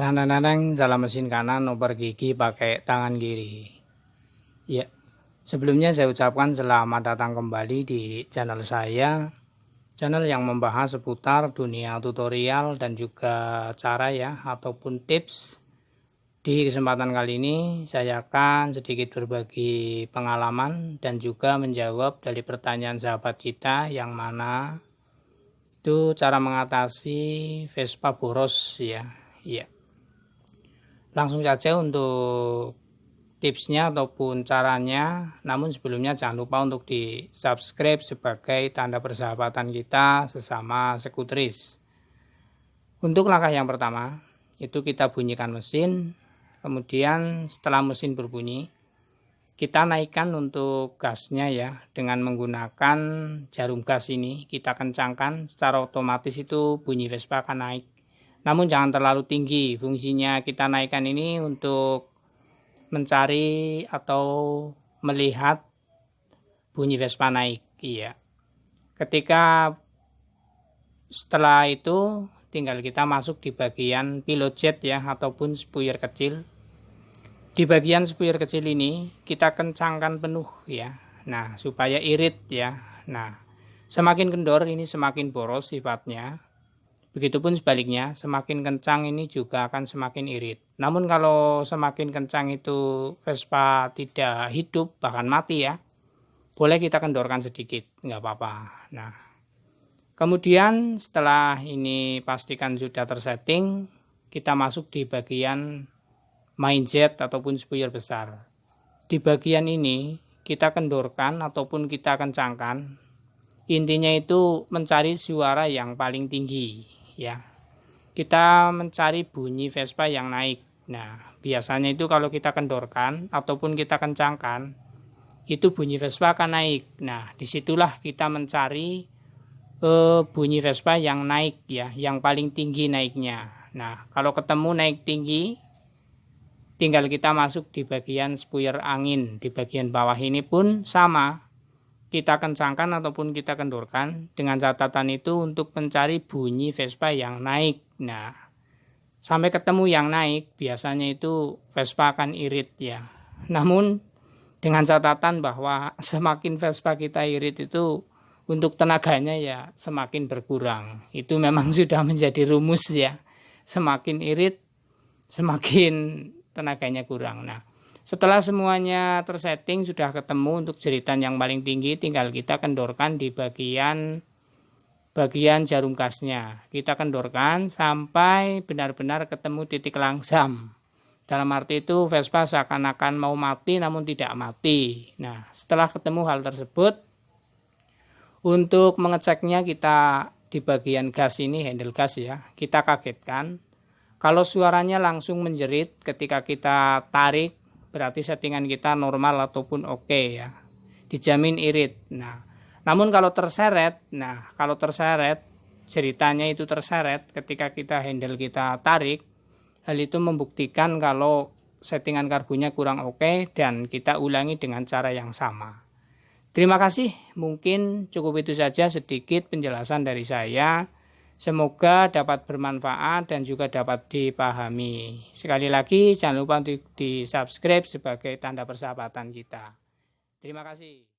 Tenang-tenang, salah mesin kanan, oper gigi pakai tangan kiri. Ya, sebelumnya saya ucapkan selamat datang kembali di channel saya. Channel yang membahas seputar dunia tutorial dan juga cara ataupun tips. Di kesempatan kali ini saya akan sedikit berbagi pengalaman dan juga menjawab dari pertanyaan sahabat kita yang mana itu cara mengatasi Vespa boros ya. Langsung saja untuk tipsnya ataupun caranya. Namun sebelumnya jangan lupa untuk di subscribe sebagai tanda persahabatan kita sesama skuteris. Untuk langkah yang pertama itu kita bunyikan mesin. Kemudian setelah mesin berbunyi kita naikkan untuk gasnya ya, dengan menggunakan jarum gas ini kita kencangkan, secara otomatis itu bunyi Vespa akan naik. Namun jangan terlalu tinggi. Fungsinya kita naikkan ini untuk mencari atau melihat bunyi Vespa naik. Iya. Ketika setelah itu tinggal kita masuk di bagian pilot jet ya, ataupun spuyer kecil. Di bagian spuyer kecil ini kita kencangkan penuh ya. Nah, supaya irit ya. Nah, semakin kendor ini semakin boros sifatnya. Begitupun sebaliknya, semakin kencang ini juga akan semakin irit. Namun kalau semakin kencang itu Vespa tidak hidup, bahkan mati ya, boleh kita kendorkan sedikit, nggak apa-apa. Nah, kemudian setelah ini pastikan sudah tersetting, kita masuk di bagian main jet ataupun spuyer besar. Di bagian ini kita kendorkan ataupun kita kencangkan. Intinya itu mencari suara yang paling tinggi ya. Kita mencari bunyi Vespa yang naik. Nah, biasanya itu kalau kita kendorkan ataupun kita kencangkan, itu bunyi Vespa akan naik. Nah, disitulah kita mencari bunyi Vespa yang naik ya, yang paling tinggi naiknya. Nah, kalau ketemu naik tinggi, tinggal kita masuk di bagian spuyer angin. Di bagian bawah ini pun sama. Kita kencangkan ataupun kita kendorkan, dengan catatan itu untuk mencari bunyi Vespa yang naik. Nah, sampai ketemu yang naik, biasanya itu Vespa akan irit ya. Namun dengan catatan bahwa semakin Vespa kita irit itu untuk tenaganya ya semakin berkurang. Itu memang sudah menjadi rumus ya. Semakin irit, semakin tenaganya kurang. Nah, setelah semuanya tersetting, sudah ketemu untuk jeritan yang paling tinggi, tinggal kita kendorkan di bagian jarum gasnya. Kita kendorkan sampai benar-benar ketemu titik langsam. Dalam arti itu Vespa seakan-akan mau mati namun tidak mati. Nah, setelah ketemu hal tersebut, untuk mengeceknya kita di bagian gas ini, handle gas ya, kita kagetkan. Kalau suaranya langsung menjerit ketika kita tarik, berarti settingan kita normal ataupun oke ya, dijamin irit. Nah, namun kalau terseret, ceritanya itu terseret ketika kita handle kita tarik, hal itu membuktikan kalau settingan karbunya kurang oke dan kita ulangi dengan cara yang sama. Terima kasih, mungkin cukup itu saja sedikit penjelasan dari saya. Semoga dapat bermanfaat dan juga dapat dipahami. Sekali lagi jangan lupa untuk di subscribe sebagai tanda persahabatan kita. Terima kasih.